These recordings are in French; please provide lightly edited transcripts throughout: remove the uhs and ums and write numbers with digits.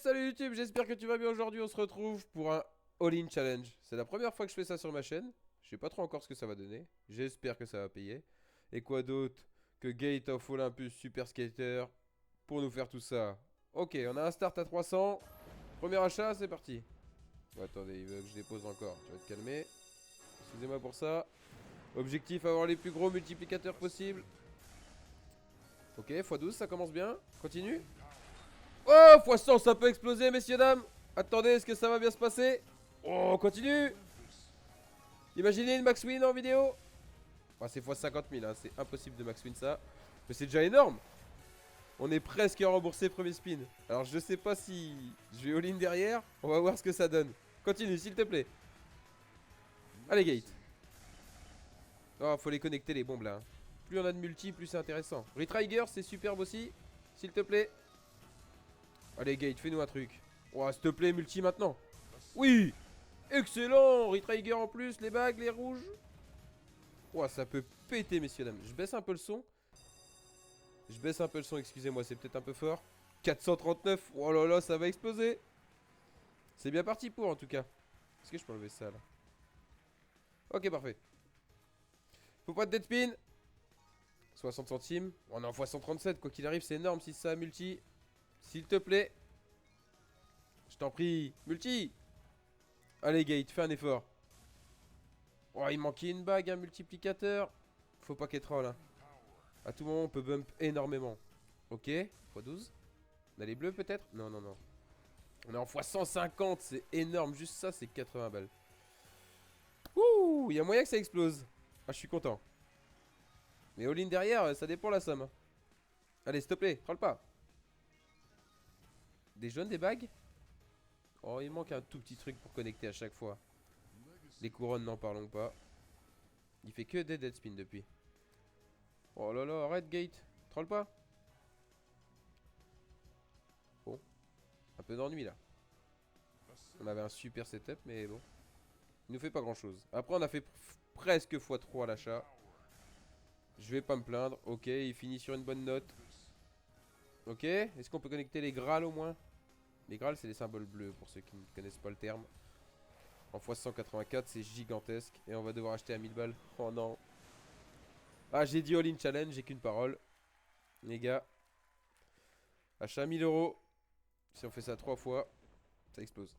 Salut YouTube, j'espère que tu vas bien. Aujourd'hui on se retrouve pour un All-in Challenge. C'est la première fois que je fais ça sur ma chaîne. Je sais pas trop encore ce que ça va donner. J'espère que ça va payer. Et quoi d'autre que Gate of Olympus Super Skater pour nous faire tout ça. Ok, on a un start à 300. Premier achat, c'est parti. Oh, attendez, il veut que je dépose encore. Tu vas te calmer. Excusez-moi pour ça. Objectif, avoir les plus gros multiplicateurs possibles. Ok, x12, ça commence bien. Continue. Oh, x100, ça peut exploser, messieurs, dames. Attendez, est-ce que ça va bien se passer? Oh, on continue. Imaginez une max win en vidéo. Ah, c'est x50 000, hein. C'est impossible de max win ça. Mais c'est déjà énorme. On est presque remboursé premier spin. Alors je sais pas si je vais all-in derrière. On va voir ce que ça donne. Continue, s'il te plaît. Allez, Gate. Oh, faut les connecter les bombes là, hein. Plus on a de multi, plus c'est intéressant. Retrigger, c'est superbe aussi. S'il te plaît. Allez, Gate, fais-nous un truc. Oh, s'il te plaît, multi maintenant. Oui. Excellent. Retrigger en plus, les bagues, les rouges. Oh, ça peut péter, messieurs, dames. Je baisse un peu le son. Excusez-moi, c'est peut-être un peu fort. 439. Oh là là, ça va exploser. C'est bien parti pour, en tout cas. Est-ce que je peux enlever ça, là? Ok, parfait. Faut pas de dead spin. 60 centimes. On est en x137, quoi qu'il arrive, c'est énorme si ça multi. S'il te plaît. Je t'en prie. Multi. Allez, Gate, fais un effort. Oh, il manquait une bague, un multiplicateur. Faut pas qu'elle troll, hein. A tout moment, on peut bump énormément. Ok, x12. On a les bleus peut-être? Non, non, non. On est en x150, c'est énorme. Juste ça, c'est 80 balles. Ouh, il y a moyen que ça explose. Ah, je suis content. Mais all-in derrière, ça dépend la somme. Allez, s'il te plaît, troll pas. Des jaunes, des bagues? Oh, il manque un tout petit truc pour connecter à chaque fois. Les couronnes, n'en parlons pas. Il fait que des dead spin depuis. Oh là là, arrête, Gate. Troll pas. Bon, un peu d'ennui là. On avait un super setup, mais bon. Il nous fait pas grand chose. Après, on a fait presque x3 à l'achat. Je vais pas me plaindre. Ok, il finit sur une bonne note. Ok, est-ce qu'on peut connecter les Graals au moins? Les Graals, c'est les symboles bleus pour ceux qui ne connaissent pas le terme. En x184, c'est gigantesque. Et on va devoir acheter à 1000 balles. Oh non. Ah, j'ai dit all-in challenge, j'ai qu'une parole. Les gars. Achat à 1000 euros. Si on fait ça 3 fois, ça explose.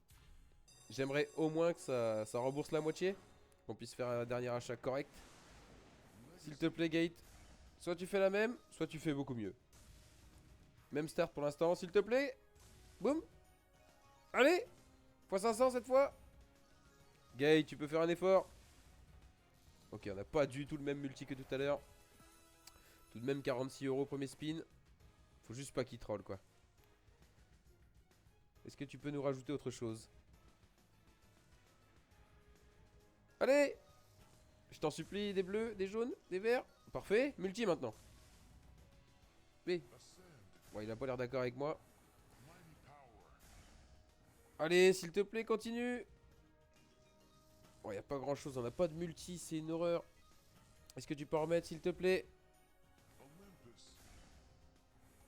J'aimerais au moins que ça rembourse la moitié. Qu'on puisse faire un dernier achat correct. S'il te plaît, Gate. Soit tu fais la même, soit tu fais beaucoup mieux. Même start pour l'instant, s'il te plaît. Boum. Allez. x500 cette fois. Gate, tu peux faire un effort. Ok, on n'a pas du tout le même multi que tout à l'heure. Tout de même 46 euros premier spin. Faut juste pas qu'il troll quoi. Est-ce que tu peux nous rajouter autre chose? Allez. Je t'en supplie, des bleus, des jaunes, des verts. Parfait, multi maintenant. B. Bon, il a pas l'air d'accord avec moi. Allez, s'il te plaît, continue. Bon, y a pas grand chose, on a pas de multi, c'est une horreur. Est-ce que tu peux en remettre, s'il te plaît?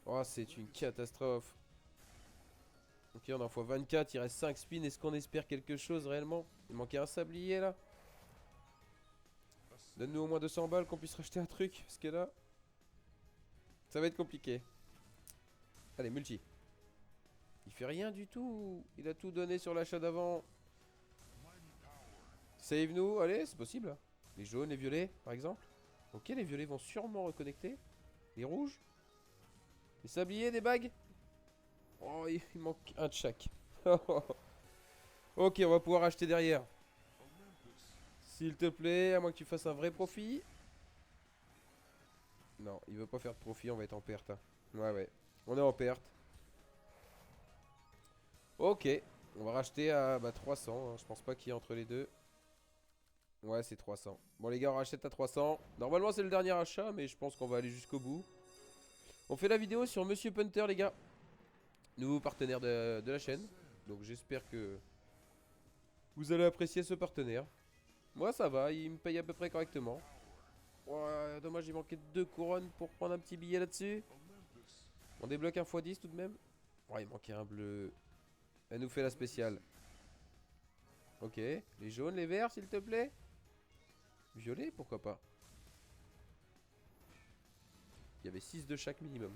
Oh, c'est une catastrophe. Ok, on en fois 24, il reste 5 spins. Est-ce qu'on espère quelque chose réellement? Il manquait un sablier là. Donne-nous au moins 200 balles qu'on puisse racheter un truc. Parce que là, ça va être compliqué. Allez, multi. Il fait rien du tout. Il a tout donné sur l'achat d'avant. Save nous, allez, c'est possible. Les jaunes, les violets, par exemple. Ok, les violets vont sûrement reconnecter. Les rouges. Les sabliers, des bagues. Oh, il manque un de chaque. Ok, on va pouvoir acheter derrière. S'il te plaît, à moins que tu fasses un vrai profit. Non, il veut pas faire de profit, on va être en perte, hein. Ouais, ouais. On est en perte. Ok, on va racheter à 300, hein. Je pense pas qu'il y ait entre les deux. Ouais, c'est 300. Bon les gars, on rachète à 300. Normalement c'est le dernier achat, mais je pense qu'on va aller jusqu'au bout. On fait la vidéo sur Monsieur Punter, les gars. Nouveau partenaire de la chaîne. Donc j'espère que vous allez apprécier ce partenaire. Moi ça va, il me paye à peu près correctement. Ouais, dommage, il manquait 2 couronnes pour prendre un petit billet là-dessus. On débloque un x10 tout de même. Oh, il manquait un bleu. Elle nous fait la spéciale. Ok. Les jaunes, les verts, s'il te plaît. Violet, pourquoi pas. Il y avait 6 de chaque minimum.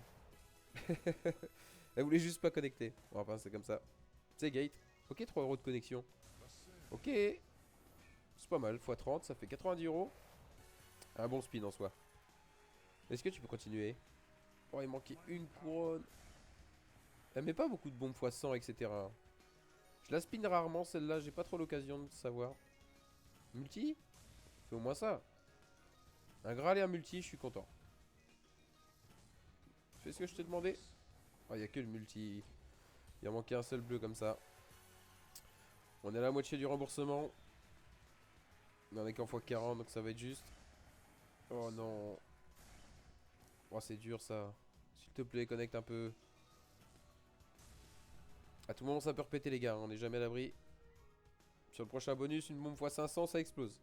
Elle voulait juste pas connecter. Bon, enfin, c'est comme ça. C'est gate. Ok, 3 euros de connexion. Ok. C'est pas mal. X 30, ça fait 90 euros. Un bon spin en soi. Est-ce que tu peux continuer? Oh, il manquait une couronne. Elle met pas beaucoup de bombes x 100, etc. Je la spin rarement, celle-là. J'ai pas trop l'occasion de savoir. Multi? Fais au moins ça. Un Graal et un multi, je suis content. Fais ce que je t'ai demandé. Oh, il y a que le multi. Il en manquait un seul bleu comme ça. On est à la moitié du remboursement. On en est qu'en x40, donc ça va être juste. Oh non. Oh, c'est dur ça. S'il te plaît, connecte un peu. À tout moment, ça peut repéter, les gars. On n'est jamais à l'abri. Sur le prochain bonus, une bombe x 500, ça explose.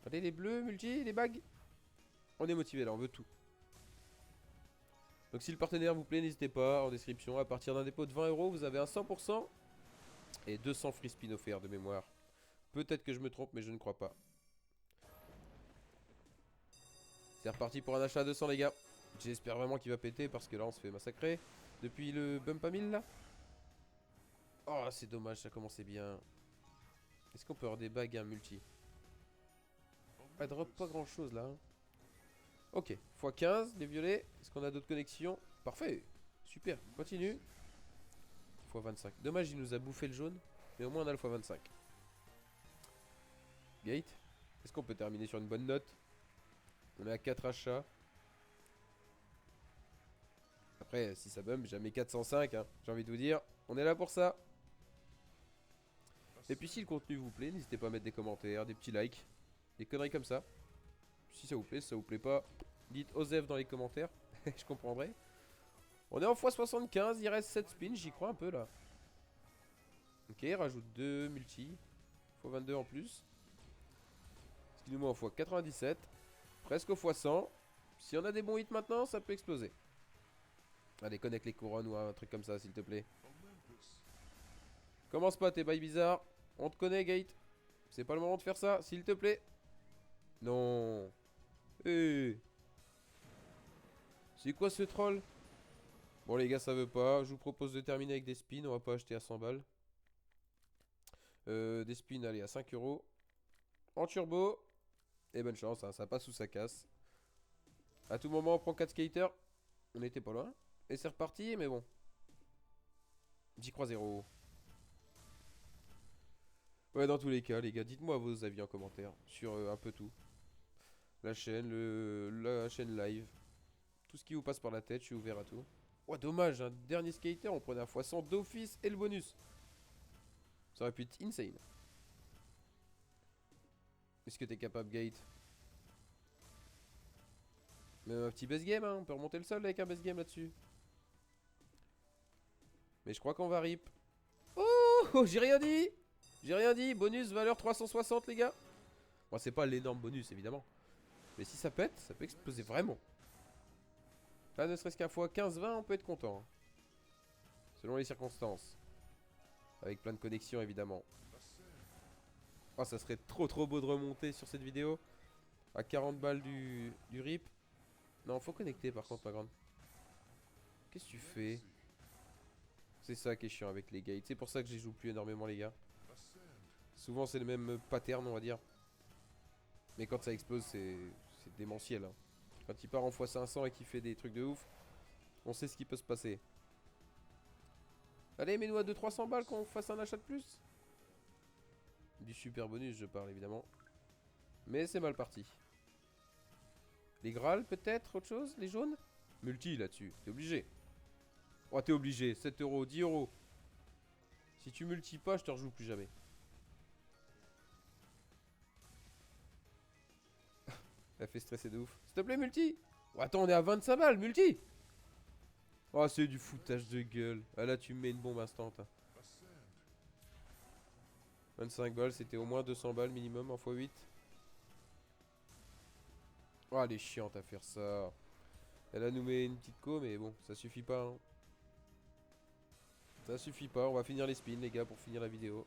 Allez, les bleus, multi, les bagues. On est motivé là, on veut tout. Donc si le partenaire vous plaît, n'hésitez pas en description. À partir d'un dépôt de 20 euros, vous avez un 100% et 200 free spin offerts de mémoire. Peut-être que je me trompe, mais je ne crois pas. C'est reparti pour un achat à 200, les gars. J'espère vraiment qu'il va péter parce que là, on se fait massacrer. Depuis le bump à 1000 là. Oh, c'est dommage, ça commençait bien. Est-ce qu'on peut avoir des bagues à un multi? Elle drop pas grand chose là. Hein. Ok, x15, les violets. Est-ce qu'on a d'autres connexions? Parfait, super, continue. x25. Dommage, il nous a bouffé le jaune. Mais au moins, on a le x25. Gate. Est-ce qu'on peut terminer sur une bonne note? On est à 4 achats. Après, si ça bump, jamais 405. Hein, j'ai envie de vous dire. On est là pour ça. Et puis, si le contenu vous plaît, n'hésitez pas à mettre des commentaires, des petits likes. Des conneries comme ça. Si ça vous plaît, si ça vous plaît pas, dites Osef dans les commentaires. Je comprendrai. On est en x75, il reste 7 spins, j'y crois un peu là. Ok, rajoute 2 multi. x22 en plus. Ce qui nous met en x97. Presque au x100. Si on a des bons hits maintenant, ça peut exploser. Allez, connecte les couronnes ou un truc comme ça, s'il te plaît. Commence pas tes bails bizarres. On te connaît, Gate. C'est pas le moment de faire ça, s'il te plaît. Non. Eh. C'est quoi ce troll? Bon, les gars, ça veut pas. Je vous propose de terminer avec des spins. On va pas acheter à 100 balles. Des spins, allez, à 5 euros. En turbo. Et bonne chance, hein, ça passe ou ça casse. A tout moment, on prend 4 skaters. On était pas loin. Et c'est reparti, mais bon. J'y crois 0. Ouais, dans tous les cas, les gars, dites-moi vos avis en commentaire sur un peu tout. La chaîne, la chaîne live. Tout ce qui vous passe par la tête, je suis ouvert à tout. Oh, dommage, un dernier skater, on prenait un x100 d'office et le bonus. Ça aurait pu être insane. Est-ce que t'es capable, Gate? Même un petit base game, hein, on peut remonter le sol avec un base game là-dessus. Mais je crois qu'on va rip. Oh, j'ai rien dit. J'ai rien dit. Bonus, valeur 360, les gars. Bon, c'est pas l'énorme bonus, évidemment. Mais si ça pète, ça peut exploser vraiment. Là, ne serait-ce qu'un fois 15-20, on peut être content. Hein. Selon les circonstances. Avec plein de connexions, évidemment. Oh, ça serait trop beau de remonter sur cette vidéo. À 40 balles du rip. Non, faut connecter par contre, ma grande. Qu'est-ce que tu fais? C'est ça qui est chiant avec les gates. C'est pour ça que je les joue plus énormément, les gars. Souvent, c'est le même pattern, on va dire. Mais quand ça explose, c'est démentiel. Hein. Quand il part en x500 et qu'il fait des trucs de ouf, on sait ce qui peut se passer. Allez, mets-nous à 200-300 balles qu'on fasse un achat de plus. Du super bonus, je parle évidemment. Mais c'est mal parti. Les Graal, peut-être, autre chose? Les jaunes? Multi là-dessus, t'es obligé. Oh, t'es obligé. 7 euros, 10 euros. Si tu multis pas, je te rejoue plus jamais. Elle fait stresser de ouf. S'il te plaît, multi. Oh, attends, on est à 25 balles, multi. Oh, c'est du foutage de gueule. Ah, là, tu me mets une bombe instant. 25 balles, c'était au moins 200 balles minimum en x8. Oh, elle est chiante à faire ça. Elle a nous met une petite co, mais bon, ça suffit pas. Hein. Ça suffit pas, on va finir les spins les gars pour finir la vidéo.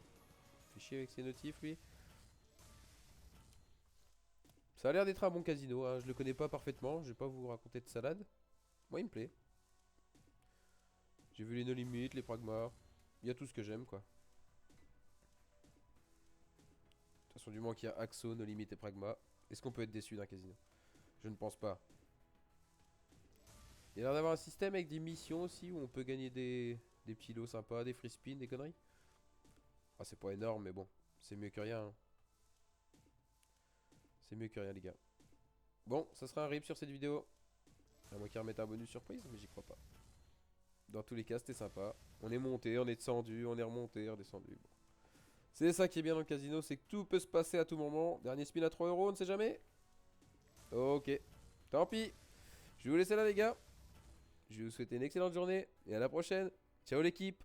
Fait chier avec ses notifs lui. Ça a l'air d'être un bon casino, hein. Je le connais pas parfaitement, je vais pas vous raconter de salade. Moi il me plaît. J'ai vu les no limit, les pragmas. Il y a tout ce que j'aime quoi. De toute façon du moment qu'il y a Axo, no limit et pragma, est-ce qu'on peut être déçu d'un casino? Je ne pense pas. Il y a l'air d'avoir un système avec des missions aussi où on peut gagner des petits lots sympas, des free spins, des conneries. Ah c'est pas énorme mais bon, c'est mieux que rien, hein. C'est mieux que rien les gars. Bon, ça sera un rip sur cette vidéo. À moins qu'ils remettent un bonus surprise, mais j'y crois pas. Dans tous les cas, c'était sympa. On est monté, on est descendu, on est remonté, redescendu. Bon. C'est ça qui est bien dans le casino, c'est que tout peut se passer à tout moment. Dernier spin à 3 euros, on ne sait jamais. Ok. Tant pis. Je vais vous laisser là les gars. Je vais vous souhaiter une excellente journée et à la prochaine. Ciao l'équipe.